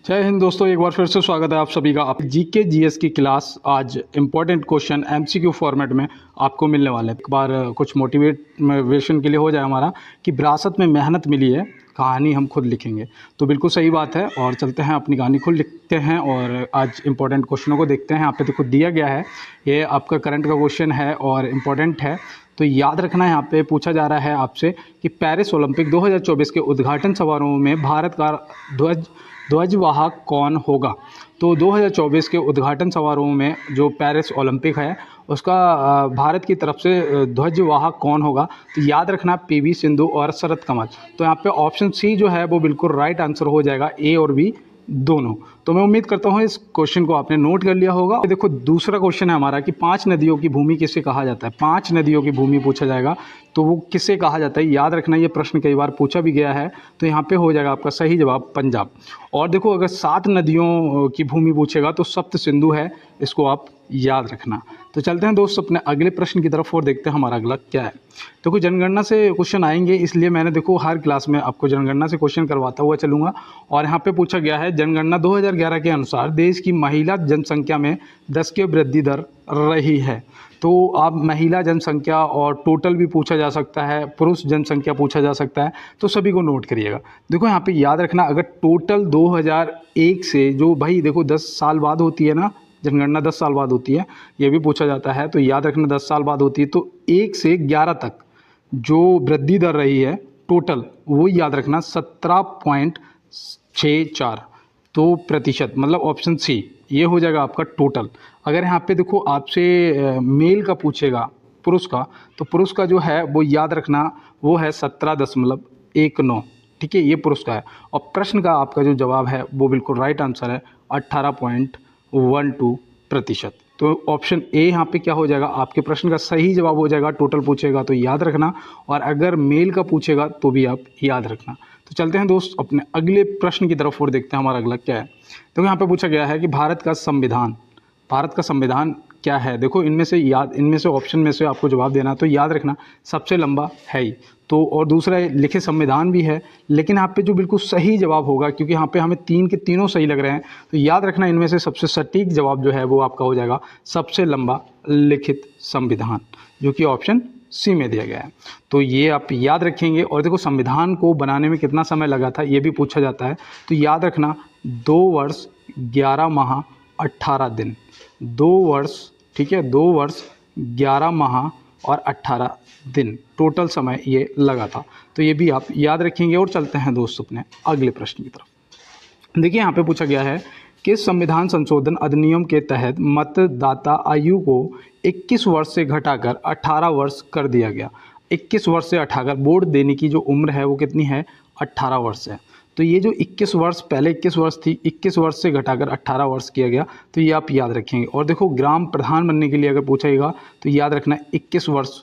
जय हिंद दोस्तों, एक बार फिर से स्वागत है आप सभी का। आप जीके जीएस की क्लास आज इंपॉर्टेंट क्वेश्चन एमसीक्यू फॉर्मेट में आपको मिलने वाले हैं। एक बार कुछ मोटिवेशन के लिए हो जाए हमारा कि विरासत में मेहनत मिली है, कहानी हम खुद लिखेंगे। तो बिल्कुल सही बात है और चलते हैं अपनी कहानी खुद लिखते हैं और आज इंपॉर्टेंट क्वेश्चनों को देखते हैं। यहाँ पे देखो दिया गया है, ये आपका करंट का क्वेश्चन है और इम्पॉर्टेंट है, तो याद रखना है। यहाँ पे पूछा जा रहा है आपसे कि पेरिस ओलंपिक 2024 के उद्घाटन समारोह में भारत का ध्वजवाहक कौन होगा। तो 2024 के उद्घाटन समारोह में जो पेरिस ओलंपिक है उसका भारत की तरफ से ध्वजवाहक कौन होगा। तो याद रखना पीवी सिंधु और शरत कमल। तो यहाँ पे ऑप्शन सी जो है वो बिल्कुल राइट आंसर हो जाएगा, ए और बी दोनों। तो मैं उम्मीद करता हूँ इस क्वेश्चन को आपने नोट कर लिया होगा। देखो दूसरा क्वेश्चन है हमारा कि 5 नदियों की भूमि किसे कहा जाता है। 5 नदियों की भूमि पूछा जाएगा तो वो किसे कहा जाता है। याद रखना ये प्रश्न कई बार पूछा भी गया है, तो यहाँ पे हो जाएगा आपका सही जवाब पंजाब। और देखो अगर 7 नदियों की भूमि पूछेगा तो सप्त सिंधु है, इसको आप याद रखना। तो चलते हैं दोस्त अपने अगले प्रश्न की तरफ और देखते हैं हमारा अगला क्या है। तो कुछ जनगणना से क्वेश्चन आएंगे, इसलिए मैंने देखो हर क्लास में आपको जनगणना से क्वेश्चन करवाता हुआ चलूँगा। और यहाँ पे पूछा गया है जनगणना 2011 के अनुसार देश की महिला जनसंख्या में 10 की वृद्धि दर रही है। तो आप महिला जनसंख्या और टोटल भी पूछा जा सकता है, पुरुष जनसंख्या पूछा जा सकता है, तो सभी को नोट करिएगा। देखो यहाँ पे याद रखना अगर टोटल 2001 से जो भाई देखो 10 साल बाद होती है ना, जनगणना 10 साल बाद होती है, ये भी पूछा जाता है। तो याद रखना 10 साल बाद होती है, तो 1 से 11 तक जो वृद्धि दर रही है टोटल, वो याद रखना 17.64 तो प्रतिशत, मतलब ऑप्शन सी ये हो जाएगा आपका टोटल। अगर यहाँ पे देखो आपसे मेल का पूछेगा, पुरुष का, तो पुरुष का जो है वो याद रखना वो है 17.19, ठीक है, ये पुरुष का है। और प्रश्न का आपका जो जवाब है वो बिल्कुल राइट आंसर है 18.12%। तो ऑप्शन ए यहाँ पे क्या हो जाएगा, आपके प्रश्न का सही जवाब हो जाएगा। टोटल पूछेगा तो याद रखना, और अगर मेल का पूछेगा तो भी आप याद रखना। तो चलते हैं दोस्त अपने अगले प्रश्न की तरफ और देखते हैं हमारा अगला क्या है। तो यहाँ पे पूछा गया है कि भारत का संविधान क्या है। देखो इनमें से ऑप्शन में से आपको जवाब देना, तो याद रखना सबसे लंबा है ही तो, और दूसरा लिखित संविधान भी है। लेकिन यहाँ पे जो बिल्कुल सही जवाब होगा, क्योंकि यहाँ पे हमें 3 के तीनों सही लग रहे हैं, तो याद रखना इनमें से सबसे सटीक जवाब जो है वो आपका हो जाएगा सबसे लंबा लिखित संविधान, जो कि ऑप्शन सी में दिया गया है। तो ये आप याद रखेंगे। और देखो संविधान को बनाने में कितना समय लगा था ये भी पूछा जाता है, तो याद रखना 2 वर्ष 11 माह 18 दिन, 2 वर्ष, ठीक है, 2 वर्ष 11 माह और 18 दिन टोटल समय ये लगा था। तो ये भी आप याद रखेंगे। और चलते हैं दोस्त अपने अगले प्रश्न की तरफ। देखिए यहाँ पे पूछा गया है कि संविधान संशोधन अधिनियम के तहत मतदाता आयु को 21 वर्ष से घटाकर 18 वर्ष कर दिया गया। 21 वर्ष से हटाकर वोट देने की जो उम्र है वो कितनी है, 18 वर्ष है। तो ये जो 21 वर्ष, पहले 21 वर्ष थी, 21 वर्ष से घटाकर 18 वर्ष किया गया, तो ये आप याद रखेंगे। और देखो ग्राम प्रधान बनने के लिए अगर पूछेगा तो याद रखना 21 वर्ष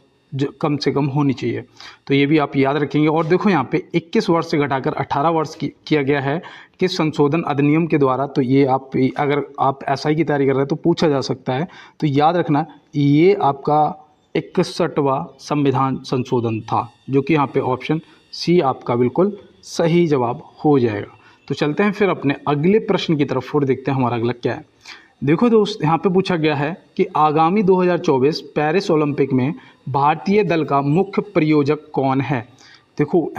कम से कम होनी चाहिए, तो ये भी आप याद रखेंगे। और देखो यहाँ पे 21 वर्ष से घटाकर 18 वर्ष किया गया है कि संशोधन अधिनियम के द्वारा। तो ये आप अगर आप एसआई की तैयारी कर रहे हैं तो पूछा जा सकता है, तो याद रखना ये आपका 61वां संविधान संशोधन था, जो कि यहाँ पे ऑप्शन सी आपका बिल्कुल सही जवाब हो जाएगा। तो चलते हैं फिर अपने अगले प्रश्न की तरफ और देखते हैं हमारा अगला क्या है। देखो दोस्त यहाँ पे पूछा गया है कि आगामी 2024 पेरिस ओलंपिक में भारतीय दल का मुख्य प्रायोजक कौन है। देखो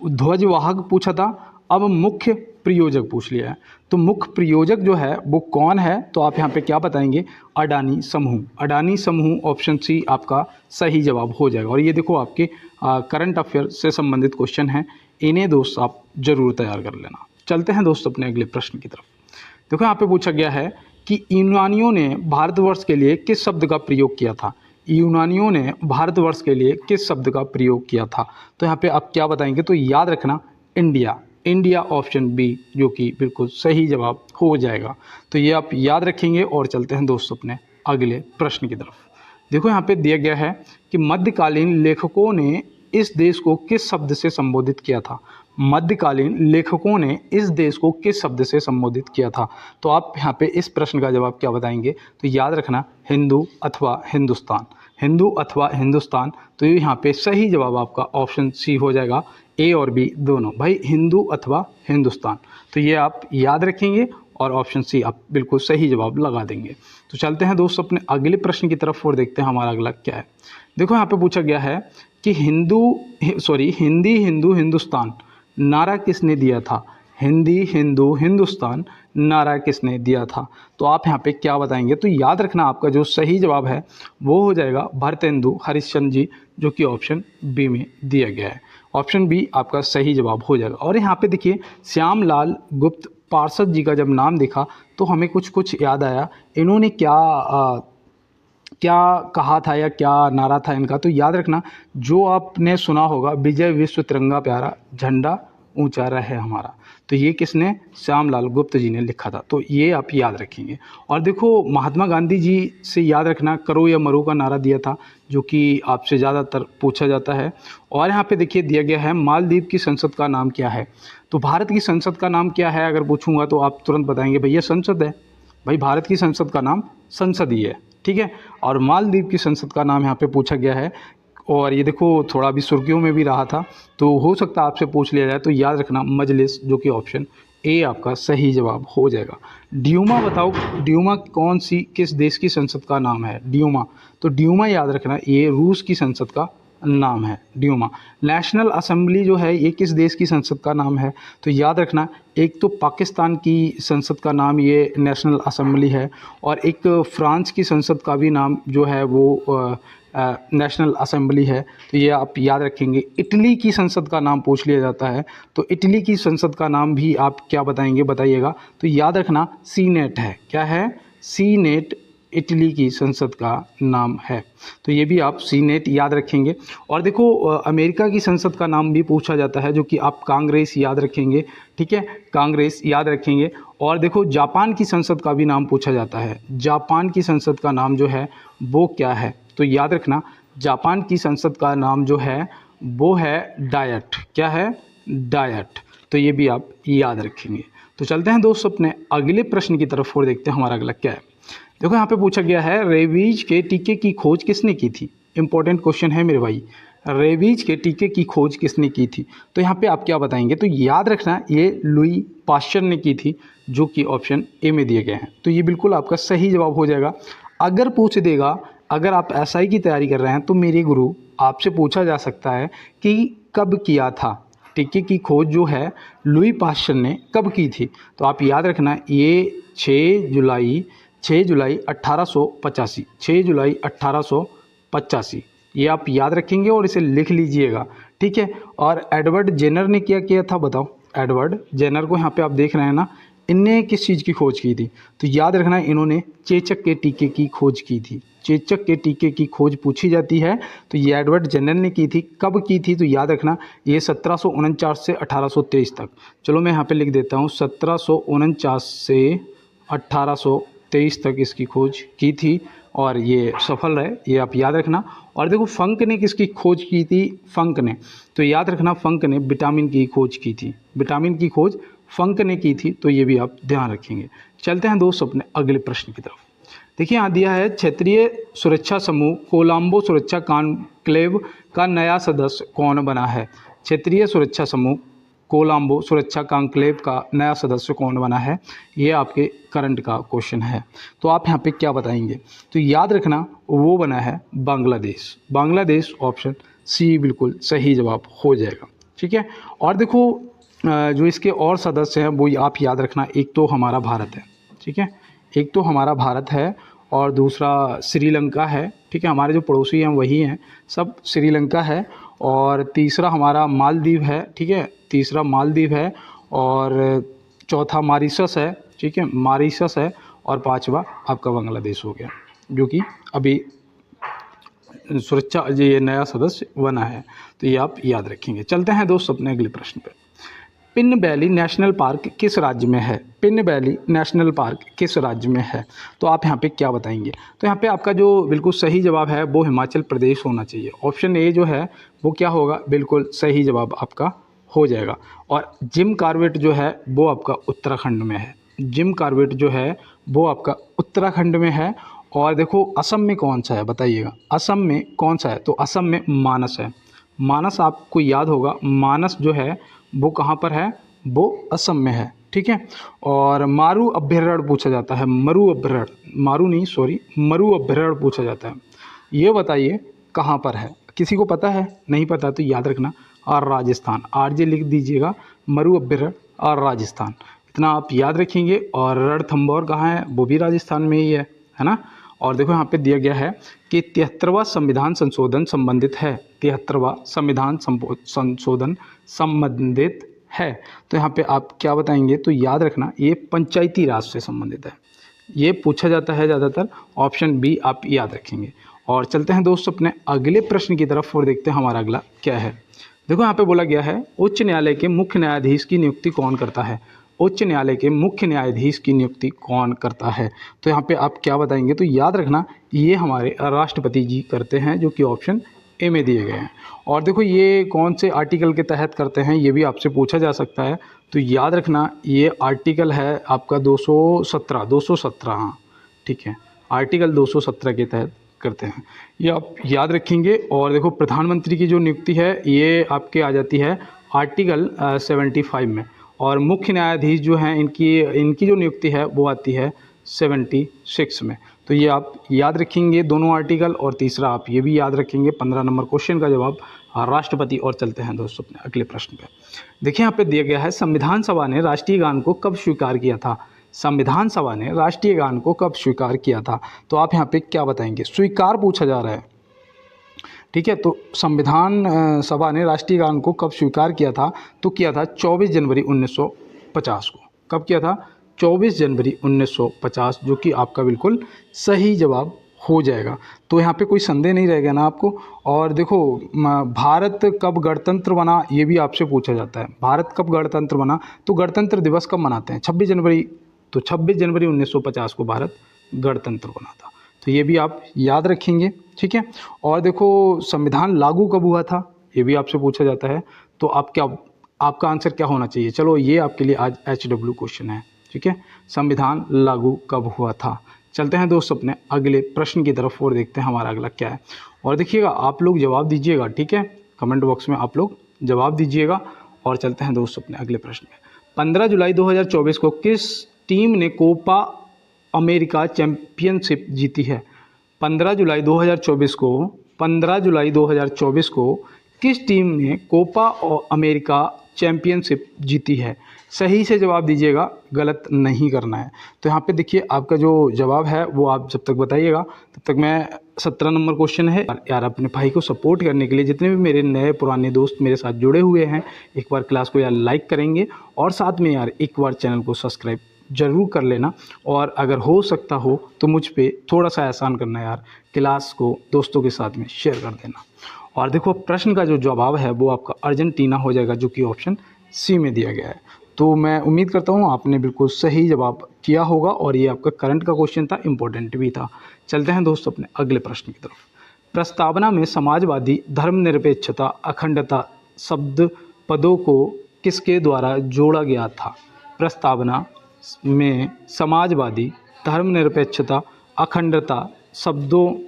ध्वजवाहक पूछा था, अब मुख्य प्रायोजक पूछ लिया है। तो मुख्य प्रायोजक जो है वो कौन है, तो आप यहाँ पे क्या बताएंगे, अडानी समूह। अडानी समूह ऑप्शन सी आपका सही जवाब हो जाएगा। और ये देखो आपके करंट अफेयर से संबंधित क्वेश्चन हैं, इन्हें दोस्त आप जरूर तैयार कर लेना। चलते हैं दोस्त अपने अगले प्रश्न की तरफ। देखो यहाँ पे पूछा गया है कि यूनानियों ने भारतवर्ष के लिए किस शब्द का प्रयोग किया था। यूनानियों ने भारतवर्ष के लिए किस शब्द का प्रयोग किया था, तो यहाँ पे आप क्या बताएंगे, तो याद रखना इंडिया। इंडिया ऑप्शन बी, जो कि बिल्कुल सही जवाब हो जाएगा। तो ये आप याद रखेंगे। और चलते हैं दोस्त अपने अगले प्रश्न की तरफ। देखो यहाँ पे दिया गया है कि मध्यकालीन लेखकों ने इस देश को किस शब्द से संबोधित किया था। मध्यकालीन लेखकों ने इस देश को किस शब्द से संबोधित किया था, तो आप यहाँ पे इस प्रश्न का जवाब क्या बताएंगे, तो याद रखना हिंदू अथवा हिंदुस्तान। हिंदू अथवा हिंदुस्तान, तो यहाँ पे सही जवाब आपका ऑप्शन सी हो जाएगा, ए और बी दोनों, भाई हिंदू अथवा हिंदुस्तान। तो ये आप याद रखेंगे और ऑप्शन सी आप बिल्कुल सही जवाब लगा देंगे। तो चलते हैं दोस्त अपने अगले प्रश्न की तरफ और देखते हैं हमारा अगला क्या है। देखो यहाँ पे पूछा गया है कि हिंदी हिंदू हिंदुस्तान नारा किसने दिया था। हिंदी हिंदू हिंदुस्तान नारा किसने दिया था। तो आप यहाँ पे क्या बताएंगे। तो याद रखना आपका जो सही जवाब है वो हो जाएगा भरतेंदु हरिश्चंद्र जी, जो कि ऑप्शन बी में दिया गया है। ऑप्शन बी आपका सही जवाब हो जाएगा। और यहाँ पे देखिए श्यामलाल गुप्त पार्षद जी का जब नाम देखा तो हमें कुछ याद आया, इन्होंने क्या कहा था या क्या नारा था इनका। तो याद रखना जो आपने सुना होगा, विजय विश्व तिरंगा प्यारा झंडा ऊंचा रहे हमारा। तो ये किसने, श्यामलाल गुप्त जी ने लिखा था। तो ये आप याद रखेंगे। और देखो महात्मा गांधी जी से याद रखना करो या मरो का नारा दिया था, जो कि आपसे ज़्यादातर पूछा जाता है। और यहाँ पे देखिए दिया गया है मालदीव की संसद का नाम क्या है। तो भारत की संसद का नाम क्या है अगर पूछूंगा तो आप तुरंत बताएंगे भैया संसद है। भाई भारत की संसद का नाम संसद ही है, ठीक है। और मालदीव की संसद का नाम यहाँ पे पूछा गया है। और ये देखो थोड़ा अभी सुर्खियों में भी रहा था, तो हो सकता है आपसे पूछ लिया जाए। तो याद रखना मजलिस, जो कि ऑप्शन ए आपका सही जवाब हो जाएगा। ड्यूमा बताओ, ड्यूमा किस देश की संसद का नाम है। ड्यूमा, तो ड्यूमा याद रखना ये रूस की संसद का नाम है ड्यूमा। नेशनल असेंबली जो है ये किस देश की संसद का नाम है। तो याद रखना एक तो पाकिस्तान की संसद का नाम ये नेशनल असेंबली है, और एक फ्रांस की संसद का भी नाम जो है वो नेशनल असेंबली है। तो ये आप याद रखेंगे। इटली की संसद का नाम पूछ लिया जाता है, तो इटली की संसद का नाम भी आप क्या बताएंगे, बताइएगा। तो याद रखना सीनेट है। क्या है, सीनेट इटली की संसद का नाम है। तो ये भी आप सीनेट याद रखेंगे। और देखो अमेरिका की संसद का नाम भी पूछा जाता है, जो कि आप कांग्रेस याद रखेंगे, ठीक है, कांग्रेस याद रखेंगे। और देखो जापान की संसद का भी नाम पूछा जाता है। जापान की संसद का नाम जो है वो क्या है। तो याद रखना जापान की संसद का नाम जो है वो है डायट। क्या है, डायट। तो ये भी आप याद रखेंगे। तो चलते हैं दोस्तों अपने अगले प्रश्न की तरफ और देखते हैं हमारा अगला क्या है। देखो यहाँ पे पूछा गया है रेबीज के टीके की खोज किसने की थी। इंपॉर्टेंट क्वेश्चन है मेरे भाई, रेबीज के टीके की खोज किसने की थी। तो यहाँ पे आप क्या बताएंगे। तो याद रखना ये लुई पाश्चर ने की थी, जो कि ऑप्शन ए में दिए गए हैं। तो ये बिल्कुल आपका सही जवाब हो जाएगा। अगर पूछ देगा, अगर आप एसआई की तैयारी कर रहे हैं तो मेरे गुरु आपसे पूछा जा सकता है कि कब किया था टीके की खोज जो है लुई पाश्चर ने कब की थी। तो आप याद रखना ये 6 जुलाई 1885, 6 जुलाई 1885, ये आप याद रखेंगे और इसे लिख लीजिएगा, ठीक है। और एडवर्ड जेनर ने क्या किया था बताओ। एडवर्ड जेनर को यहाँ पे आप देख रहे हैं ना, इनने किस चीज़ की खोज की थी। तो याद रखना इन्होंने चेचक के टीके की खोज की थी। चेचक के टीके की खोज पूछी जाती है तो ये एडवर्ड जेनर ने की थी। कब की थी तो याद रखना ये 1749 से 1823 तक। चलो मैं यहाँ पे लिख देता हूँ 1749 से 1823 तक इसकी खोज की थी और ये सफल रहे, ये आप याद रखना। और देखो फंक ने किसकी खोज की थी। फंक ने, तो याद रखना फंक ने विटामिन की खोज की थी। विटामिन की खोज फंक ने की थी, तो ये भी आप ध्यान रखेंगे। चलते हैं दोस्तों अपने अगले प्रश्न की तरफ। देखिए यहाँ दिया है क्षेत्रीय सुरक्षा समूह कोलंबो सुरक्षा कॉन्क्लेव का नया सदस्य कौन बना है। क्षेत्रीय सुरक्षा समूह कोलंबो सुरक्षा कॉन्क्लेव का नया सदस्य कौन बना है, ये आपके करंट का क्वेश्चन है। तो आप यहाँ पे क्या बताएंगे। तो याद रखना वो बना है बांग्लादेश। बांग्लादेश ऑप्शन सी बिल्कुल सही जवाब हो जाएगा, ठीक है। और देखो जो इसके और सदस्य हैं वो आप याद रखना, एक तो हमारा भारत है, ठीक है, एक तो हमारा भारत है और दूसरा श्रीलंका है, ठीक है। हमारे जो पड़ोसी हैं वही हैं, सब श्रीलंका है। और तीसरा हमारा मालदीव है, ठीक है, तीसरा मालदीव है। और चौथा मॉरिशस है, ठीक है, मॉरिशस है। और पांचवा आपका बांग्लादेश हो गया, जो कि अभी सुरक्षा ये नया सदस्य बना है। तो ये आप याद रखेंगे। चलते हैं दोस्त अपने अगले प्रश्न पे। पिन वैली नेशनल पार्क किस राज्य में है। पिन वैली नेशनल पार्क किस राज्य में है। तो आप यहाँ पे क्या बताएंगे। तो यहाँ पे आपका जो बिल्कुल सही जवाब है वो हिमाचल प्रदेश होना चाहिए। ऑप्शन ए जो है वो क्या होगा, बिल्कुल सही जवाब आपका हो जाएगा। और जिम कॉर्बेट जो है वो आपका उत्तराखंड में है। जिम कॉर्बेट जो है वो आपका उत्तराखंड में है। और देखो असम में कौन सा है बताइएगा, असम में कौन सा है। तो असम में मानस है। मानस आपको याद होगा, मानस जो है वो कहाँ पर है, वो असम में है, ठीक है। और मारू अभ्यारण्य पूछा जाता है, मरु अभ्यारण्य, मारू नहीं सॉरी, मरु अभ्यारण्य पूछा जाता है, ये बताइए कहाँ पर है। किसी को पता है, नहीं पता तो याद रखना और राजस्थान, आरजे लिख दीजिएगा, मरु अभ्यारण्य और राजस्थान, इतना आप याद रखेंगे। और रणथंभौर कहाँ है, वो भी राजस्थान में ही है ना। और देखो यहाँ पे दिया गया है कि 73वां संविधान संशोधन संबंधित है, 73वां संविधान संशोधन संबंधित है। तो यहाँ पे आप क्या बताएंगे, तो याद रखना ये पंचायती राज से संबंधित है, ये पूछा जाता है ज़्यादातर, ऑप्शन बी आप याद रखेंगे। और चलते हैं दोस्तों अपने अगले प्रश्न की तरफ और देखते हैं हमारा अगला क्या है। देखो यहाँ पे बोला गया है उच्च न्यायालय के मुख्य न्यायाधीश की नियुक्ति कौन करता है, उच्च न्यायालय के मुख्य न्यायाधीश की नियुक्ति कौन करता है। तो यहाँ पे आप क्या बताएंगे, तो याद रखना ये हमारे राष्ट्रपति जी करते हैं, जो कि ऑप्शन ए में दिए गए हैं। और देखो ये कौन से आर्टिकल के तहत करते हैं, ये भी आपसे पूछा जा सकता है। तो याद रखना ये आर्टिकल है आपका 217, हाँ ठीक है, आर्टिकल 217 के तहत करते हैं, ये आप याद रखेंगे। और देखो प्रधानमंत्री की जो नियुक्ति है ये आपके आ जाती है आर्टिकल 75 में, और मुख्य न्यायाधीश जो हैं इनकी जो नियुक्ति है वो आती है 76 में। तो ये आप याद रखेंगे दोनों आर्टिकल। और तीसरा आप ये भी याद रखेंगे 15 नंबर क्वेश्चन का जवाब राष्ट्रपति। और चलते हैं दोस्तों अपने अगले प्रश्न पे। देखिए यहाँ पे दिया गया है संविधान सभा ने राष्ट्रीय गान को कब स्वीकार किया था, संविधान सभा ने राष्ट्रीय गान को कब स्वीकार किया था। तो आप यहाँ पे क्या बताएंगे, स्वीकार पूछा जा रहा है, ठीक है। तो संविधान सभा ने राष्ट्रीय गान को कब स्वीकार किया था, तो किया था 24 जनवरी 1950 को। कब किया था, 24 जनवरी 1950, जो कि आपका बिल्कुल सही जवाब हो जाएगा। तो यहाँ पे कोई संदेह नहीं रहेगा ना आपको। और देखो भारत कब गणतंत्र बना, ये भी आपसे पूछा जाता है, भारत कब गणतंत्र बना, तो गणतंत्र दिवस कब मनाते हैं, 26 जनवरी। तो 26 जनवरी 1950 को भारत गणतंत्र बना था। तो ये भी आप याद रखेंगे, ठीक है। और देखो संविधान लागू कब हुआ था, ये भी आपसे पूछा जाता है। तो आपका आंसर क्या होना चाहिए, चलो ये आपके लिए आज HW क्वेश्चन है, ठीक है। संविधान लागू कब हुआ था। चलते हैं दोस्तों अपने अगले प्रश्न की तरफ और देखते हैं हमारा अगला क्या है। और देखिएगा आप लोग जवाब दीजिएगा, ठीक है, कमेंट बॉक्स में आप लोग जवाब दीजिएगा। और चलते हैं दोस्तों अपने अगले प्रश्न में। 15 जुलाई 2024 को किस टीम ने कोपा अमेरिका चैंपियनशिप जीती है। 15 जुलाई 2024 को 15 जुलाई 2024 को किस टीम ने कोपा अमेरिका चैंपियनशिप जीती है। सही से जवाब दीजिएगा, गलत नहीं करना है। तो यहाँ पे देखिए आपका जो जवाब है वो आप जब तक बताइएगा तब तक मैं 17 नंबर क्वेश्चन है यार, अपने भाई को सपोर्ट करने के लिए जितने भी मेरे नए पुराने दोस्त मेरे साथ जुड़े हुए हैं, एक बार क्लास को यार लाइक करेंगे और साथ में यार एक बार चैनल को सब्सक्राइब ज़रूर कर लेना। और अगर हो सकता हो तो मुझ पे थोड़ा सा एहसान करना यार, क्लास को दोस्तों के साथ में शेयर कर देना। और देखो प्रश्न का जो जवाब है वो आपका अर्जेंटीना हो जाएगा, जो कि ऑप्शन सी में दिया गया है। तो मैं उम्मीद करता हूँ आपने बिल्कुल सही जवाब किया होगा और ये आपका करंट का क्वेश्चन था, इम्पोर्टेंट भी था। चलते हैं दोस्तों अपने अगले प्रश्न की तरफ। प्रस्तावना में समाजवादी, धर्मनिरपेक्षता, अखंडता शब्द पदों को किसके द्वारा जोड़ा गया था। प्रस्तावना में समाजवादी, धर्मनिरपेक्षता, अखंडता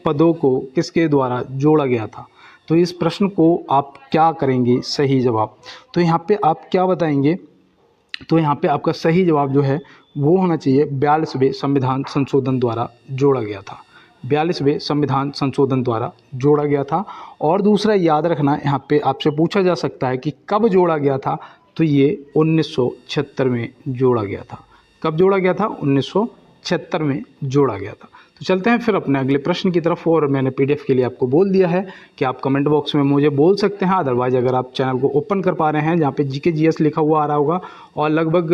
पदों को किसके द्वारा जोड़ा गया था। तो इस प्रश्न को आप क्या करेंगे सही जवाब, तो यहाँ पे आप क्या बताएंगे, तो यहाँ पे आपका सही जवाब जो है वो होना चाहिए 42वें संविधान संशोधन द्वारा जोड़ा गया था। 42वें संविधान संशोधन द्वारा जोड़ा गया था। और दूसरा याद रखना, यहाँ पे आपसे पूछा जा सकता है कि कब जोड़ा गया था, तो ये 1976 में जोड़ा गया था। कब जोड़ा गया था, 1976 में जोड़ा गया था। तो चलते हैं फिर अपने अगले प्रश्न की तरफ। और मैंने PDF के लिए आपको बोल दिया है कि आप कमेंट बॉक्स में मुझे बोल सकते हैं, अदरवाइज अगर आप चैनल को ओपन कर पा रहे हैं जहाँ पे GK GS लिखा हुआ आ रहा होगा और लगभग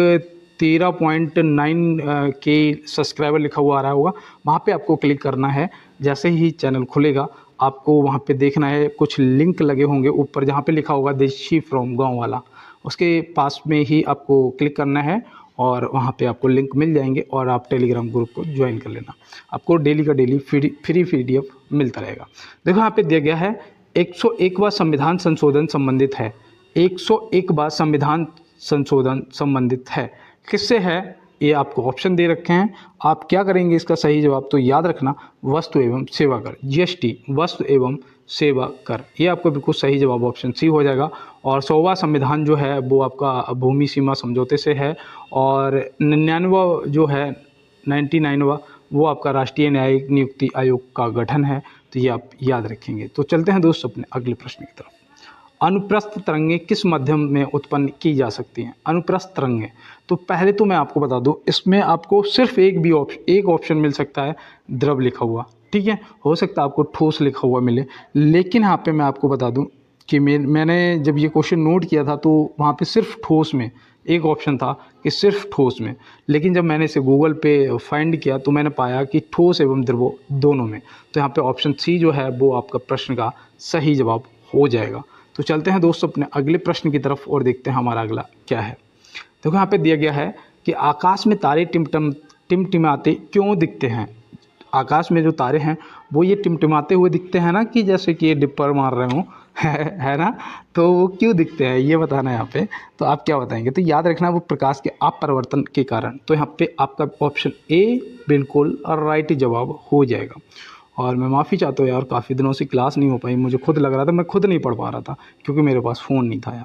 13.9 के सब्सक्राइबर लिखा हुआ आ रहा होगा, वहाँ पे आपको क्लिक करना है। जैसे ही चैनल खुलेगा आपको वहाँ पे देखना है, कुछ लिंक लगे होंगे ऊपर जहाँ पे लिखा होगा देशी फ्रॉम गाँव वाला, उसके पास में ही आपको क्लिक करना है और वहाँ पे आपको लिंक मिल जाएंगे और आप टेलीग्राम ग्रुप को ज्वाइन कर लेना। आपको डेली का डेली फ्री PDF मिलता रहेगा। देखो यहाँ पे दिया गया है 101वां संविधान संशोधन संबंधित है। 101वां संविधान संशोधन संबंधित है, किससे है, ये आपको ऑप्शन दे रखे हैं। आप क्या करेंगे इसका सही जवाब, तो याद रखना वस्तु एवं सेवा कर, GST वस्तु एवं सेवा कर। ये आपका बिल्कुल सही जवाब ऑप्शन सी हो जाएगा। और 100वां संविधान जो है वो आपका भूमि सीमा समझौते से है, और 99वां जो है 99वां वो आपका राष्ट्रीय न्यायिक नियुक्ति आयोग का गठन है। तो ये आप याद रखेंगे। तो चलते हैं दोस्त अपने अगले प्रश्न की तरफ। अनुप्रस्थ तरंगें किस माध्यम में उत्पन्न की जा सकती हैं? अनुप्रस्थ तरंगें, तो पहले तो मैं आपको बता दूं, इसमें आपको सिर्फ एक ऑप्शन मिल सकता है, द्रव लिखा हुआ, ठीक है। हो सकता है आपको ठोस लिखा हुआ मिले, लेकिन यहाँ पे मैं आपको बता दूं कि मैंने जब ये क्वेश्चन नोट किया था तो वहाँ पे सिर्फ ठोस में एक ऑप्शन था कि सिर्फ ठोस में, लेकिन जब मैंने इसे गूगल पे फाइंड किया तो मैंने पाया कि ठोस एवं द्रव दोनों में। तो यहाँ पे ऑप्शन सी जो है वो आपका प्रश्न का सही जवाब हो जाएगा। तो चलते हैं दोस्तों अपने अगले प्रश्न की तरफ और देखते हैं हमारा अगला क्या है। देखो यहाँ पे दिया गया है कि आकाश में तारे टिमटिमाते क्यों दिखते हैं? आकाश में जो तारे हैं वो ये टिमटिमाते हुए दिखते हैं ना, कि जैसे कि ये डिप्पर मार रहे हो है ना, तो वो क्यों दिखते हैं ये बताना है यहाँ पे। तो आप क्या बताएंगे? तो याद रखना वो प्रकाश के अपवर्तन के कारण। तो यहाँ पे आपका ऑप्शन ए बिल्कुल राइट जवाब हो जाएगा। और मैं माफ़ी चाहता हूँ यार, काफ़ी दिनों से क्लास नहीं हो पाई, मुझे खुद लग रहा था मैं खुद नहीं पढ़ पा रहा था क्योंकि मेरे पास फ़ोन नहीं था यार।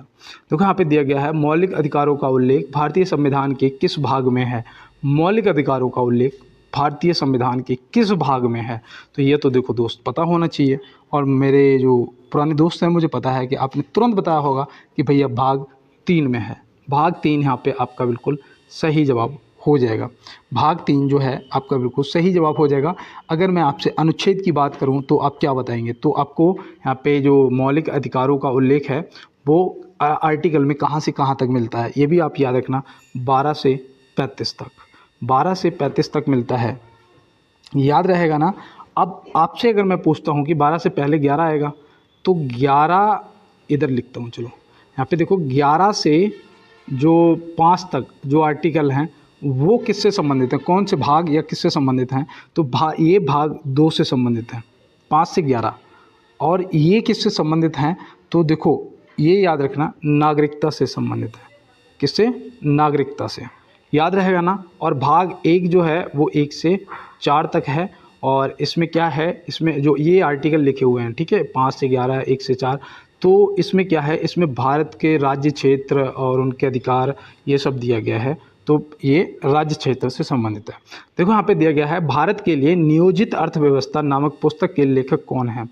देखो यहाँ पे दिया गया है मौलिक अधिकारों का उल्लेख भारतीय संविधान के किस भाग में है? मौलिक अधिकारों का उल्लेख भारतीय संविधान के किस भाग में है? तो ये तो देखो दोस्त पता होना चाहिए, और मेरे जो पुराने दोस्त हैं मुझे पता है कि आपने तुरंत बताया होगा कि भैया भाग 3 में है। भाग 3 यहाँ पे आपका बिल्कुल सही जवाब हो जाएगा। भाग 3 जो है आपका बिल्कुल सही जवाब हो जाएगा। अगर मैं आपसे अनुच्छेद की बात करूं तो आप क्या बताएंगे? तो आपको यहाँ पे जो मौलिक अधिकारों का उल्लेख है वो आर्टिकल में कहां से कहां तक मिलता है, ये भी आप याद रखना। 12 से 35 तक, 12 से 35 तक मिलता है, याद रहेगा ना। अब आपसे अगर मैं पूछता हूँ कि 12 से पहले 11 आएगा, तो 11 इधर लिखता हूँ, चलो यहाँ पे देखो 11 से जो 5 तक जो आर्टिकल हैं वो किससे संबंधित हैं, कौन से भाग या किससे संबंधित हैं? तो ये भाग 2 से संबंधित हैं, 5 से 11। और ये किससे संबंधित हैं? तो देखो ये याद रखना, नागरिकता से संबंधित है। किससे? नागरिकता से, याद रहेगा ना। और भाग 1 जो है वो 1 से 4 तक है, और इसमें क्या है, इसमें जो ये आर्टिकल लिखे हुए हैं, ठीक है, 5 से 11, 1 से 4, तो इसमें क्या है, इसमें भारत के राज्य क्षेत्र और उनके अधिकार ये सब दिया गया है। तो ये राज्य क्षेत्र से संबंधित है। देखो यहाँ पे दिया गया है भारत के लिए नियोजित अर्थव्यवस्था नामक पुस्तक के लेखक कौन है?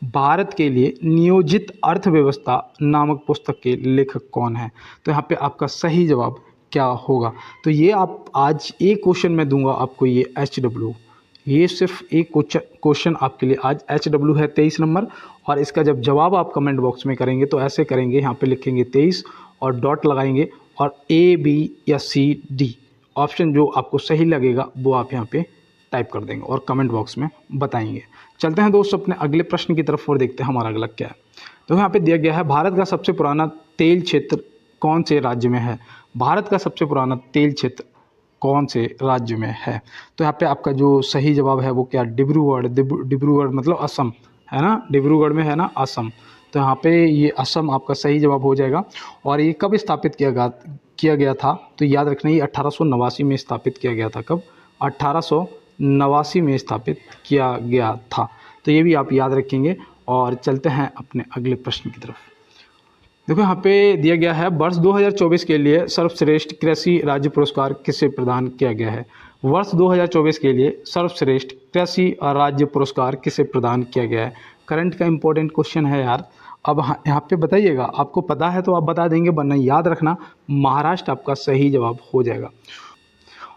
भारत के लिए नियोजित अर्थव्यवस्था नामक पुस्तक के लेखक कौन है? तो यहाँ पे आपका सही जवाब क्या होगा? तो ये आप आज एक क्वेश्चन में दूंगा आपको, ये HW, ये सिर्फ एक क्वेश्चन आपके लिए आज HW है 23 नंबर। और इसका जब जवाब आप कमेंट बॉक्स में करेंगे तो ऐसे करेंगे, यहाँ पे लिखेंगे 23 और डॉट लगाएंगे, और A, B या C, D ऑप्शन जो आपको सही लगेगा वो आप यहाँ पे टाइप कर देंगे और कमेंट बॉक्स में बताएंगे। चलते हैं दोस्तों अपने अगले प्रश्न की तरफ और देखते हैं हमारा अगला क्या है। तो यहाँ पे दिया गया है भारत का सबसे पुराना तेल क्षेत्र कौन से राज्य में है? भारत का सबसे पुराना तेल क्षेत्र कौन से राज्य में है? तो यहाँ पे आपका जो सही जवाब है वो क्या? डिब्रूगढ़ मतलब असम है ना, डिब्रूगढ़ में है ना असम। तो यहाँ पे ये असम आपका सही जवाब हो जाएगा। और ये कब स्थापित किया गया था? तो याद रखना ये 1889 में स्थापित किया गया था। कब? 1889 में स्थापित किया गया था। तो ये भी आप याद रखेंगे। और चलते हैं अपने अगले प्रश्न की तरफ। देखो यहाँ पे दिया गया है वर्ष 2024 के लिए सर्वश्रेष्ठ कृषि राज्य पुरस्कार किसे प्रदान किया गया है? वर्ष 2024 के लिए सर्वश्रेष्ठ कृषि राज्य पुरस्कार किसे प्रदान किया गया है? करंट का इंपॉर्टेंट क्वेश्चन है यार। अब यहाँ पे बताइएगा, आपको पता है तो आप बता देंगे, वरना याद रखना महाराष्ट्र आपका सही जवाब हो जाएगा।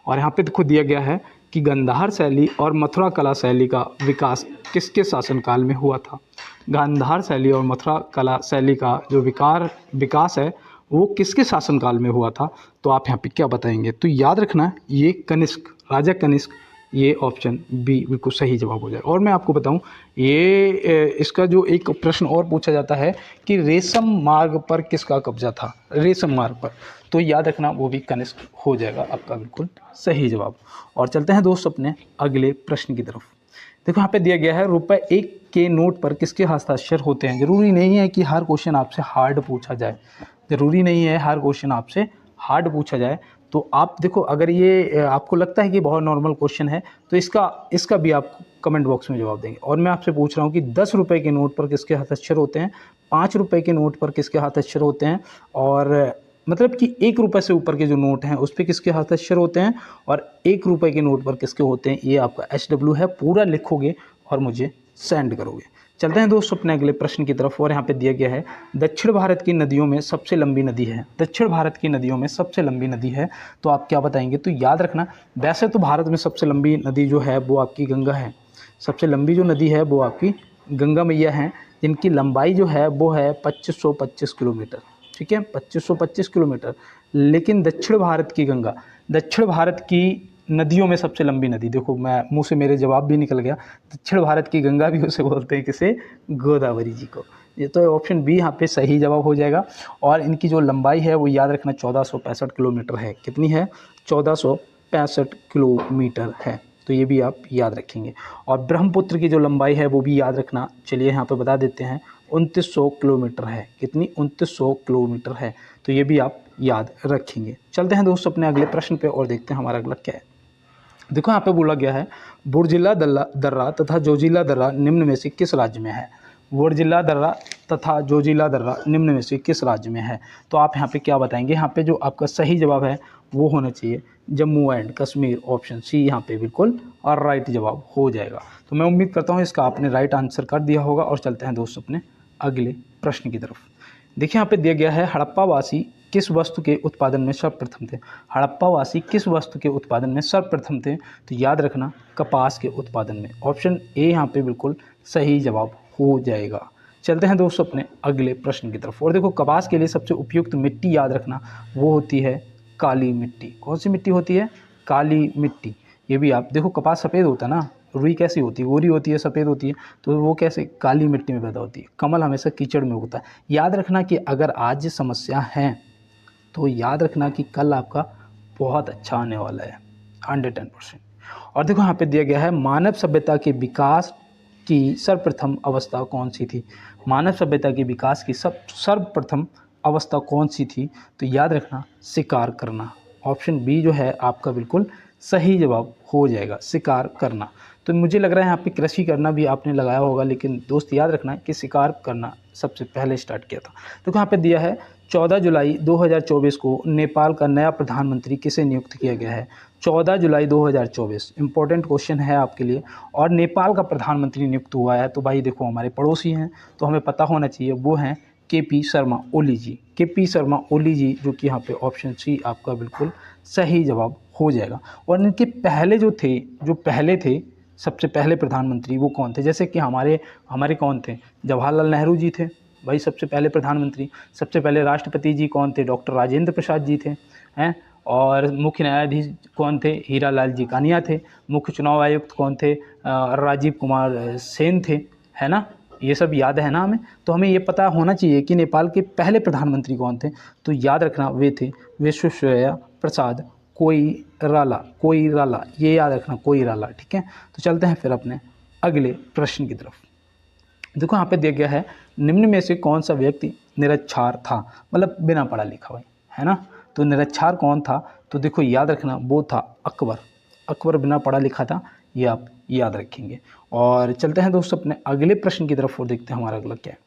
और यहाँ पे देखो दिया गया है कि गांधार शैली और मथुरा कला शैली का विकास किसके शासनकाल में हुआ था? गांधार शैली और मथुरा कला शैली का जो विकास है वो किसके शासनकाल में हुआ था? तो आप यहाँ पे क्या बताएंगे? तो याद रखना ये कनिष्क, राजा कनिष्क, ये ऑप्शन बी बिल्कुल सही जवाब हो जाए। और मैं आपको बताऊं ये इसका जो एक प्रश्न और पूछा जाता है कि रेशम मार्ग पर किसका कब्जा था? रेशम मार्ग पर, तो याद रखना वो भी कनिष्क हो जाएगा आपका बिल्कुल सही जवाब। और चलते हैं दोस्त अपने अगले प्रश्न की तरफ। देखो यहाँ पे दिया गया है ₹1 के नोट पर किसके हस्ताक्षर होते हैं? जरूरी नहीं है कि हर क्वेश्चन आपसे हार्ड पूछा जाए, जरूरी नहीं है हर क्वेश्चन आपसे हार्ड पूछा जाए। तो आप देखो, अगर ये आपको लगता है कि बहुत नॉर्मल क्वेश्चन है तो इसका भी आप कमेंट बॉक्स में जवाब देंगे। और मैं आपसे पूछ रहा हूँ कि 10 रुपये के नोट पर किसके हस्ताक्षर होते हैं, 5 रुपये के नोट पर किसके हस्ताक्षर होते हैं, और मतलब कि 1 रुपये से ऊपर के जो नोट हैं उस पर किसके हस्ताक्षर होते हैं, और 1 रुपये के नोट पर किसके होते हैं। ये आपका HW है, पूरा लिखोगे और मुझे सेंड करोगे। चलते हैं दोस्तों अपने अगले प्रश्न की तरफ। और यहाँ पे दिया गया है, दक्षिण भारत की नदियों में सबसे लंबी नदी है। दक्षिण भारत की नदियों में सबसे लंबी नदी है, तो आप क्या बताएंगे। तो याद रखना, वैसे तो भारत में सबसे लंबी नदी जो है वो आपकी गंगा है। सबसे लंबी जो नदी है वो आपकी गंगा मैया है, जिनकी लंबाई जो है वो है 2525 किलोमीटर। ठीक है, 2525 किलोमीटर। लेकिन दक्षिण भारत की गंगा, दक्षिण भारत की नदियों में सबसे लंबी नदी, देखो मैं मुंह से मेरे जवाब भी निकल गया। दक्षिण भारत की गंगा भी उसे बोलते हैं, किसे, गोदावरी जी को। ये तो ऑप्शन बी यहाँ पे सही जवाब हो जाएगा। और इनकी जो लंबाई है वो याद रखना 1465 किलोमीटर है। कितनी है, 1465 किलोमीटर है। तो ये भी आप याद रखेंगे। और ब्रह्मपुत्र की जो लंबाई है वो भी याद रखना, चलिए यहाँ पे बता देते हैं, 2900 किलोमीटर है। कितनी, 2900 किलोमीटर है। तो ये भी आप याद रखेंगे। चलते हैं दोस्तों अपने अगले प्रश्न पे और देखते हैं हमारा अगला क्या है। देखो यहाँ पे बोला गया है, बुर्जिला दर्रा तथा जोजिला दर्रा निम्न में से किस राज्य में है। बुर्जिला दर्रा तथा जोजिला दर्रा निम्न में से किस राज्य में है। तो आप यहाँ पे क्या बताएंगे। यहाँ पे जो आपका सही जवाब है वो होना चाहिए Jammu and Kashmir, option C यहाँ पे बिल्कुल और राइट जवाब हो जाएगा। तो मैं उम्मीद करता हूँ इसका आपने राइट आंसर कर दिया होगा। और चलते हैं दोस्तों अपने अगले प्रश्न की तरफ। देखिए यहाँ पे दिया गया है, हड़प्पावासी किस वस्तु के उत्पादन में सर्वप्रथम थे। हड़प्पावासी किस वस्तु के उत्पादन में सर्वप्रथम थे। तो याद रखना, कपास के उत्पादन में। ऑप्शन ए यहाँ पे बिल्कुल सही जवाब हो जाएगा। चलते हैं दोस्तों अपने अगले प्रश्न की तरफ। और देखो, कपास के लिए सबसे उपयुक्त मिट्टी याद रखना, वो होती है काली मिट्टी। कौन सी मिट्टी होती है, काली मिट्टी। ये भी आप देखो, कपास सफ़ेद होता है ना, रुई कैसी होती है, गोरी होती है, सफ़ेद होती है, तो वो कैसे काली मिट्टी में पैदा होती है। कमल हमेशा कीचड़ में उगता है। याद रखना कि अगर आज समस्या है तो याद रखना कि कल आपका बहुत अच्छा आने वाला है, 110%। और देखो यहाँ पे दिया गया है, मानव सभ्यता के विकास की सर्वप्रथम अवस्था कौन सी थी। मानव सभ्यता के विकास की सर्वप्रथम अवस्था कौन सी थी। तो याद रखना, शिकार करना। ऑप्शन बी जो है आपका बिल्कुल सही जवाब हो जाएगा, शिकार करना। तो मुझे लग रहा है यहाँ पे कृषि करना भी आपने लगाया होगा, लेकिन दोस्त याद रखना कि शिकार करना सबसे पहले स्टार्ट किया था। तो यहाँ पे दिया है, 14 जुलाई 2024 को नेपाल का नया प्रधानमंत्री किसे नियुक्त किया गया है। 14 जुलाई 2024 इंपॉर्टेंट क्वेश्चन है आपके लिए। और नेपाल का प्रधानमंत्री नियुक्त हुआ है, तो भाई देखो हमारे पड़ोसी हैं तो हमें पता होना चाहिए, वो हैं KP शर्मा ओली जी। KP शर्मा ओली जी, जो कि यहाँ पे ऑप्शन सी आपका बिल्कुल सही जवाब हो जाएगा। और इनके पहले जो पहले थे, सबसे पहले प्रधानमंत्री वो कौन थे। जैसे कि हमारे कौन थे, जवाहरलाल नेहरू जी थे भाई सबसे पहले प्रधानमंत्री। सबसे पहले राष्ट्रपति जी कौन थे, डॉक्टर राजेंद्र प्रसाद जी थे, हैं। और मुख्य न्यायाधीश कौन थे, हीरालाल जी कानिया थे। मुख्य चुनाव आयुक्त कौन थे, राजीव कुमार सेन थे, है ना। ये सब याद है ना हमें। तो हमें ये पता होना चाहिए कि नेपाल के पहले प्रधानमंत्री कौन थे। तो याद रखना, वे थे विश्वेश्वरैया प्रसाद कोइराला, ये याद रखना, कोइराला। ठीक है, तो चलते हैं फिर अपने अगले प्रश्न की तरफ। देखो यहाँ पे दिया गया है, निम्न में से कौन सा व्यक्ति निरक्षर था, मतलब बिना पढ़ा लिखा भाई, है ना। तो निरक्षर कौन था। तो देखो याद रखना, वो था अकबर। अकबर बिना पढ़ा लिखा था, ये आप याद रखेंगे। और चलते हैं दोस्तों अपने अगले प्रश्न की तरफ और देखते हैं हमारा अगला क्या है।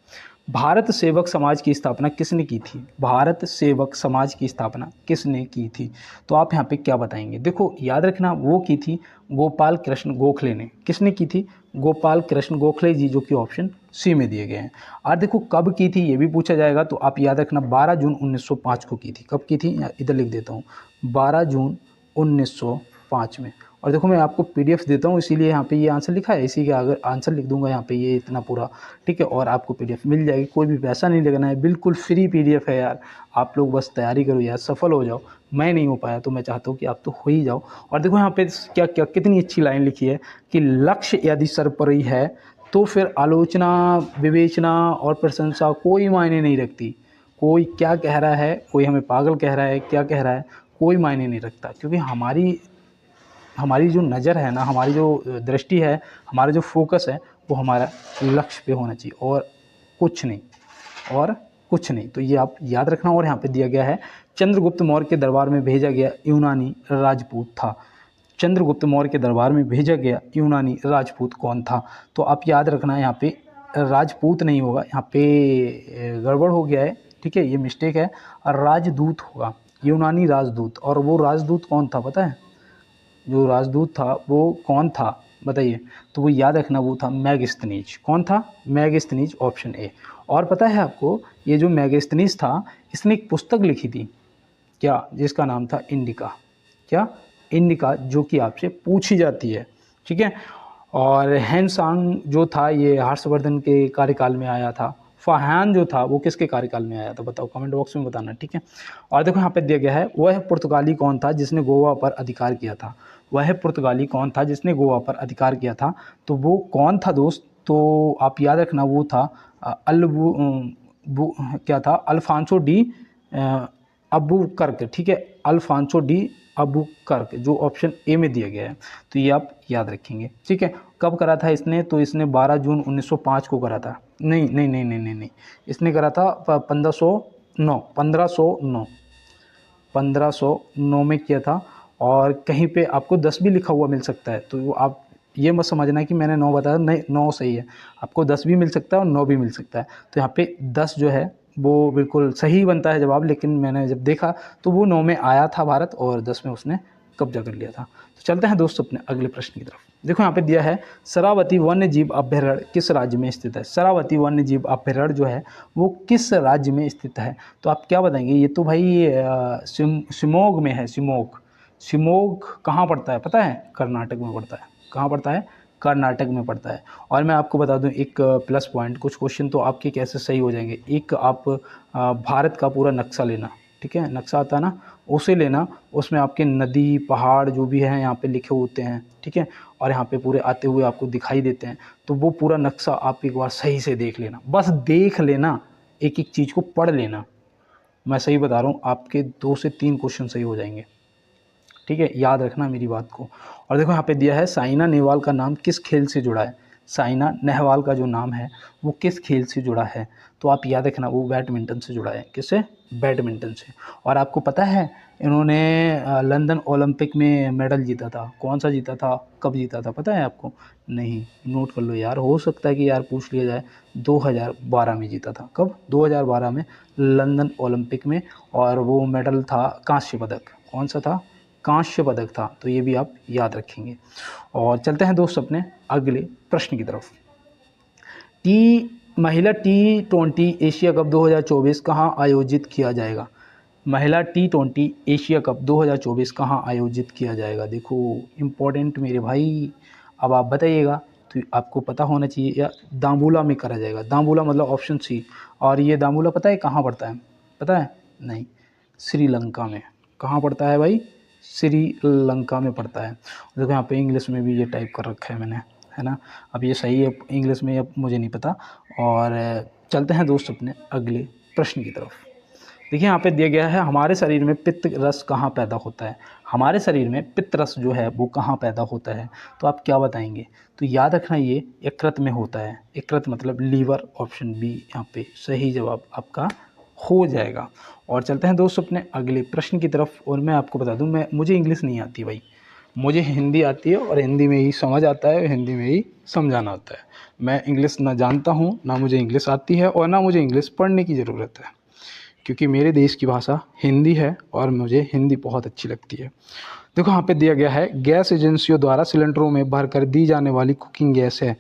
भारत सेवक समाज की स्थापना किसने की थी। भारत सेवक समाज की स्थापना किसने की थी। तो आप यहाँ पे क्या बताएंगे। देखो याद रखना, वो की थी गोपाल कृष्ण गोखले ने। किसने की थी, गोपाल कृष्ण गोखले जी, जो कि ऑप्शन सी में दिए गए हैं। और देखो कब की थी ये भी पूछा जाएगा, तो आप याद रखना 12 जून 1905 को की थी। कब की थी, इधर लिख देता हूँ, 12 जून 1905 में। और देखो मैं आपको PDF देता हूँ, इसीलिए यहाँ पे ये आंसर लिखा है, इसी का अगर आंसर लिख दूंगा यहाँ पे ये इतना पूरा, ठीक है। और आपको PDF मिल जाएगी, कोई भी पैसा नहीं लगना है, बिल्कुल फ्री PDF है यार। आप लोग बस तैयारी करो यार, सफल हो जाओ। मैं नहीं हो पाया तो मैं चाहता हूँ कि आप तो हो ही जाओ। और देखो यहाँ पे क्या क्या कितनी अच्छी लाइन लिखी है कि लक्ष्य यदि सर्वोपरि है तो फिर आलोचना, विवेचना और प्रशंसा कोई मायने नहीं रखती। कोई क्या कह रहा है, कोई हमें पागल कह रहा है, क्या कह रहा है, कोई मायने नहीं रखता। क्योंकि हमारी जो नज़र है ना, हमारी जो दृष्टि है, हमारा जो फोकस है, वो हमारा लक्ष्य पे होना चाहिए और कुछ नहीं। तो ये आप याद रखना। और यहाँ पे दिया गया है, चंद्रगुप्त मौर्य के दरबार में भेजा गया यूनानी राजपूत था। चंद्रगुप्त मौर्य के दरबार में भेजा गया यूनानी राजपूत कौन था? तो आप याद रखना यहाँ पे राजपूत नहीं होगा, यहाँ पे गड़बड़ हो गया है, ठीक है, ये मिस्टेक है, और राजदूत होगा, यूनानी राजदूत। और वो राजदूत कौन था पता है? जो राजदूत था वो कौन था बताइए? तो वो याद रखना, वो था मैगस्थनीज। कौन था? Megasthenes, option A. और पता है आपको, ये जो मैगस्थनीज था इसने एक पुस्तक लिखी थी क्या, जिसका नाम था इंडिका। क्या? इंडिका, जो कि आपसे पूछी जाती है, ठीक है। और हैनसांग जो था ये हर्षवर्धन के कार्यकाल में आया था। फाहान जो था वो किसके कार्यकाल में आया था बताओ, कमेंट बॉक्स में बताना, ठीक है। और देखो यहाँ पे दिया गया है, वह पुर्तगाली कौन था जिसने गोवा पर अधिकार किया था? वह पुर्तगाली कौन था जिसने गोवा पर अधिकार किया था? तो वो कौन था दोस्त? तो आप याद रखना, वो था क्या था, अल्फांसो डी अबुकर्क, ठीक है, अल्फांसो डी अबुकर्क, जो ऑप्शन ए में दिया गया है। तो ये आप याद रखेंगे, ठीक है। कब करा था इसने? तो इसने 12 जून 1905 को करा था। नहीं नहीं नहीं नहीं नहीं नहीं, इसने करा था 1509 में किया था। और कहीं पे आपको 10 भी लिखा हुआ मिल सकता है, तो आप ये मत समझना कि मैंने 9 बताया, नहीं 9 सही है, आपको 10 भी मिल सकता है और 9 भी मिल सकता है। तो यहाँ पे 10 जो है वो बिल्कुल सही बनता है जवाब, लेकिन मैंने जब देखा तो वो 9 में आया था भारत और 10 में उसने कब्जा कर लिया था। तो चलते हैं दोस्तों अपने अगले प्रश्न की तरफ। देखो यहाँ पे दिया है, शरावती वन्य जीव अभ्यारण्य किस राज्य में स्थित है? शरावती वन्य जीव अभ्यारण्य जो है वो किस राज्य में स्थित है? तो आप क्या बताएंगे? ये तो भाई शिमोग में है। शिमोग कहाँ पड़ता है पता है? कर्नाटक में पड़ता है। कहाँ पड़ता है? कर्नाटक में पड़ता है। और मैं आपको बता दूं एक प्लस पॉइंट, कुछ क्वेश्चन तो आपके कैसे सही हो जाएंगे। एक आप भारत का पूरा नक्शा लेना, ठीक है, नक्शा आता है ना, उसे लेना, उसमें आपके नदी पहाड़ जो भी हैं यहाँ पे लिखे होते हैं, ठीक है, और यहाँ पे पूरे आते हुए आपको दिखाई देते हैं। तो वो पूरा नक्शा आप एक बार सही से देख लेना, बस देख लेना, एक एक चीज़ को पढ़ लेना। मैं सही बता रहा हूँ, आपके 2 से 3 क्वेश्चन सही हो जाएंगे, ठीक है, याद रखना मेरी बात को। और देखो यहाँ पे दिया है, साइना नेहवाल का नाम किस खेल से जुड़ा है? साइना नेहवाल का जो नाम है वो किस खेल से जुड़ा है? तो आप याद रखना, वो बैडमिंटन से जुड़ा है। किससे? बैडमिंटन से। और आपको पता है इन्होंने लंदन ओलंपिक में मेडल जीता था। कौन सा जीता था? कब जीता था पता है आपको? नहीं, नोट कर लो यार, हो सकता है कि यार पूछ लिया जाए। 2012 में जीता था। कब? 2012 में लंदन ओलंपिक में, और वो मेडल था कांस्य पदक। कौन सा था? कांस्य पदक था। तो ये भी आप याद रखेंगे। और चलते हैं दोस्त अपने अगले प्रश्न की तरफ। महिला T20 एशिया कप 2024 कहाँ आयोजित किया जाएगा? महिला T20 एशिया कप 2024 कहाँ आयोजित किया जाएगा? देखो इम्पोर्टेंट मेरे भाई, अब आप बताइएगा, तो आपको पता होना चाहिए। या दाम्बुला में करा जाएगा। दाम्बुला मतलब ऑप्शन सी। और ये दाम्बुला पता है कहाँ पड़ता है? पता है? नहीं, श्रीलंका में। कहाँ पड़ता है भाई? श्रीलंका में पड़ता है। देखो यहाँ पे इंग्लिश में भी ये टाइप कर रखा है मैंने, है ना। अब ये सही है इंग्लिश में, अब मुझे नहीं पता। और चलते हैं दोस्त अपने अगले प्रश्न की तरफ। देखिए यहाँ पे दिया गया है, हमारे शरीर में पित्त रस कहाँ पैदा होता है? हमारे शरीर में पित्त रस जो है वो कहाँ पैदा होता है? तो आप क्या बताएंगे? तो याद रखना, ये यकृत में होता है। यकृत मतलब लीवर, ऑप्शन बी यहाँ पे सही जवाब आपका हो जाएगा। और चलते हैं दोस्त अपने अगले प्रश्न की तरफ। और मैं आपको बता दूं, मुझे इंग्लिश नहीं आती भाई, मुझे हिंदी आती है, और हिंदी में ही समझ आता है, हिंदी में ही समझाना होता है। मैं इंग्लिश ना जानता हूँ, ना मुझे इंग्लिश आती है, और ना मुझे इंग्लिश पढ़ने की ज़रूरत है, क्योंकि मेरे देश की भाषा हिंदी है और मुझे हिंदी बहुत अच्छी लगती है। देखो यहाँ पे दिया गया है, गैस एजेंसियों द्वारा सिलेंडरों में भरकर दी जाने वाली कुकिंग गैस है।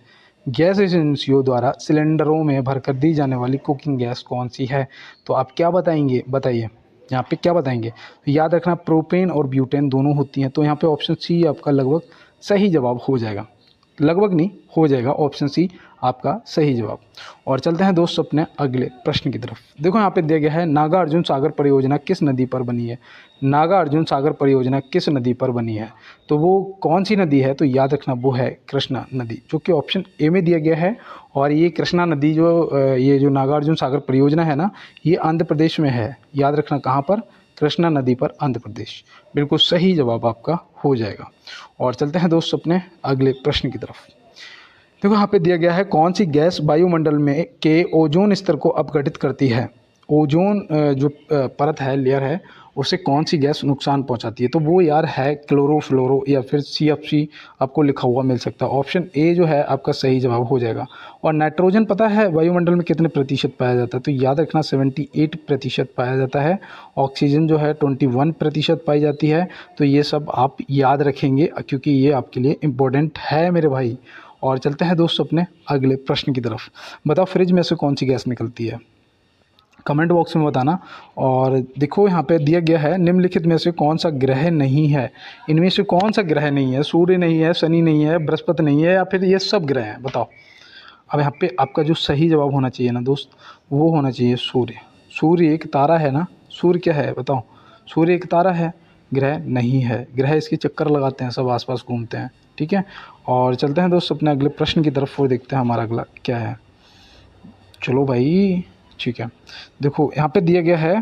गैस एजेंसियों द्वारा सिलेंडरों में भरकर दी जाने वाली कुकिंग गैस कौन सी है? तो आप क्या बताएंगे? बताइए यहाँ पे क्या बताएंगे? तो याद रखना, प्रोपेन और ब्यूटेन दोनों होती हैं। तो यहाँ पे ऑप्शन सी आपका लगभग सही जवाब हो जाएगा। लगभग नहीं, हो जाएगा, ऑप्शन सी आपका सही जवाब। और चलते हैं दोस्त अपने अगले प्रश्न की तरफ। देखो यहाँ पे दिया गया है, नागार्जुन सागर परियोजना किस नदी पर बनी है? नागार्जुन सागर परियोजना किस नदी पर बनी है? तो वो कौन सी नदी है? तो याद रखना, वो है कृष्णा नदी, जो कि ऑप्शन ए में दिया गया है। और ये कृष्णा नदी ये जो नागार्जुन सागर परियोजना है ना, ये आंध्र प्रदेश में है। याद रखना, कहाँ पर? कृष्णा नदी पर, आंध्र प्रदेश। बिल्कुल सही जवाब आपका हो जाएगा। और चलते हैं दोस्त अपने अगले प्रश्न की तरफ। देखो यहाँ पे दिया गया है, कौन सी गैस वायुमंडल में के ओजोन स्तर को अपघटित करती है? ओजोन जो परत है, लेयर है, उसे कौन सी गैस नुकसान पहुंचाती है? तो वो यार है क्लोरोफ्लोरो या फिर CFC आपको लिखा हुआ मिल सकता है। ऑप्शन ए जो है आपका सही जवाब हो जाएगा। और नाइट्रोजन पता है वायुमंडल में कितने प्रतिशत पाया जाता है? तो याद रखना 78% पाया जाता है। ऑक्सीजन जो है 21% पाई जाती है। तो ये सब आप याद रखेंगे क्योंकि ये आपके लिए इम्पोर्टेंट है मेरे भाई। और चलते हैं दोस्त अपने अगले प्रश्न की तरफ। बताओ फ्रिज में से कौन सी गैस निकलती है? कमेंट बॉक्स में बताना। और देखो यहाँ पे दिया गया है निम्नलिखित में से कौन सा ग्रह नहीं है? इनमें से कौन सा ग्रह नहीं है? सूर्य नहीं है, शनि नहीं है, बृहस्पति नहीं है, या फिर ये सब ग्रह हैं? बताओ। अब यहाँ पे आपका जो सही जवाब होना चाहिए ना दोस्त, वो होना चाहिए सूर्य। सूर्य एक तारा है ना। सूर्य क्या है बताओ? सूर्य एक तारा है, ग्रह नहीं है। ग्रह इसके चक्कर लगाते हैं, सब आसपास घूमते हैं। ठीक है। और चलते हैं दोस्त अपने अगले प्रश्न की तरफ और देखते हैं हमारा अगला क्या है। चलो भाई ठीक है। देखो यहाँ पे दिया गया है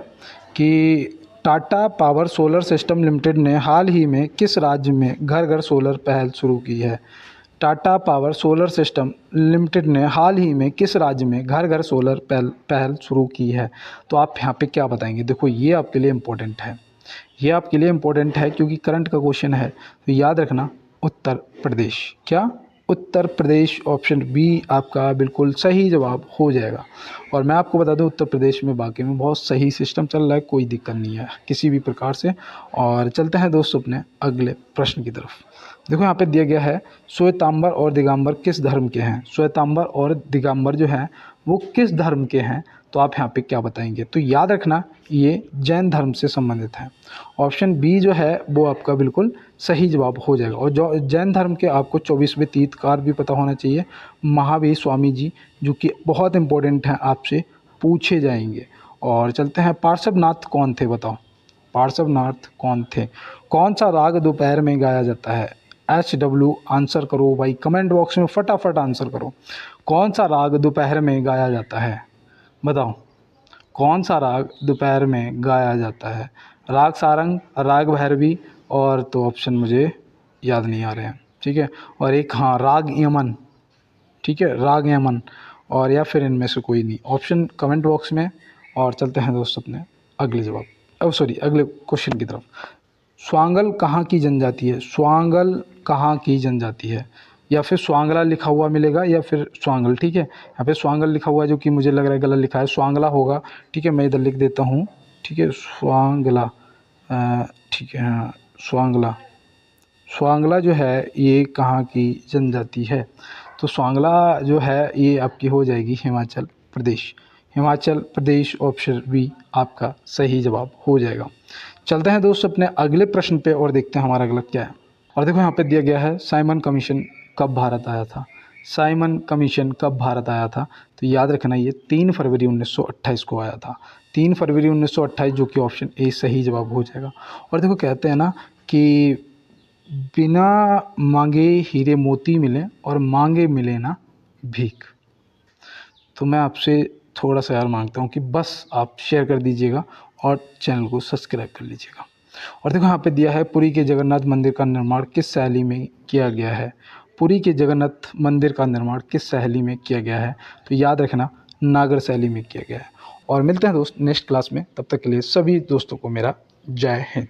कि Tata power solar system limited ने हाल ही में किस राज्य में घर घर सोलर पहल शुरू की है? Tata power solar system limited ने हाल ही में किस राज्य में घर घर सोलर पहल शुरू की है? तो आप यहाँ पे क्या बताएंगे? देखो ये आपके लिए इम्पोर्टेंट है, ये आपके लिए इम्पोर्टेंट है क्योंकि करंट का क्वेश्चन है। तो याद रखना उत्तर प्रदेश। क्या? उत्तर प्रदेश। ऑप्शन बी आपका बिल्कुल सही जवाब हो जाएगा। और मैं आपको बता दूं उत्तर प्रदेश में बाकी में बहुत सही सिस्टम चल रहा है, कोई दिक्कत नहीं है किसी भी प्रकार से। और चलते हैं दोस्तों अपने अगले प्रश्न की तरफ। देखो यहाँ पे दिया गया है श्वेतांबर और दिगंबर किस धर्म के हैं? श्वेतांबर और दिगंबर जो हैं वो किस धर्म के हैं? तो आप यहाँ पे क्या बताएंगे? तो याद रखना ये जैन धर्म से संबंधित है। ऑप्शन बी जो है वो आपका बिल्कुल सही जवाब हो जाएगा। और जो जैन धर्म के आपको 24वें तीर्थकार भी पता होना चाहिए, महावीर स्वामी जी, जो कि बहुत इंपॉर्टेंट हैं, आपसे पूछे जाएंगे। और चलते हैं पार्श्वनाथ कौन थे? बताओ पार्श्वनाथ कौन थे? कौन सा राग दोपहर में गाया जाता है? HW आंसर करो भाई, कमेंट बॉक्स में फटाफट आंसर करो। कौन सा राग दोपहर में गाया जाता है? बताओ कौन सा राग दोपहर में गाया जाता है? राग सारंग, राग भैरवी, और तो ऑप्शन मुझे याद नहीं आ रहे हैं। ठीक है। और एक हाँ राग यमन। ठीक है, राग यमन। और या फिर इनमें से कोई नहीं। ऑप्शन कमेंट बॉक्स में। और चलते हैं दोस्त अपने अगले जवाब अगले क्वेश्चन की तरफ। स्वांगल कहाँ की जनजाति है? स्वांगल कहाँ की जनजाति है? या फिर स्वांगला लिखा हुआ मिलेगा या फिर स्वांगल। ठीक है, यहाँ पे स्वांगल लिखा हुआ है जो कि मुझे लग रहा है गलत लिखा है, स्वांगला होगा। ठीक है, मैं इधर लिख देता हूँ। ठीक है, स्वांगला। ठीक है, हाँ स्वांगला। स्वांगला जो है ये कहाँ की जनजाति है? तो स्वांगला जो है ये आपकी हो जाएगी हिमाचल प्रदेश। हिमाचल प्रदेश। ऑप्शन बी आपका सही जवाब हो जाएगा। चलते हैं दोस्त अपने अगले प्रश्न पे और देखते हैं हमारा अगला क्या है। और देखो यहाँ पे दिया गया है साइमन कमीशन कब भारत आया था? साइमन कमीशन कब भारत आया था? तो याद रखना ये 3 फरवरी 1928 को आया था। 3 फरवरी 1928, जो कि ऑप्शन ए सही जवाब हो जाएगा। और देखो कहते हैं ना कि बिना मांगे हीरे मोती मिले और मांगे मिले ना भीख। तो मैं आपसे थोड़ा सा यार मांगता हूँ कि बस आप शेयर कर दीजिएगा और चैनल को सब्सक्राइब कर लीजिएगा। और देखो यहाँ पे दिया है पुरी के जगन्नाथ मंदिर का निर्माण किस शैली में किया गया है? पुरी के जगन्नाथ मंदिर का निर्माण किस शैली में किया गया है? तो याद रखना नागर शैली में किया गया है। और मिलते हैं दोस्त नेक्स्ट क्लास में, तब तक के लिए सभी दोस्तों को मेरा जय हिंद।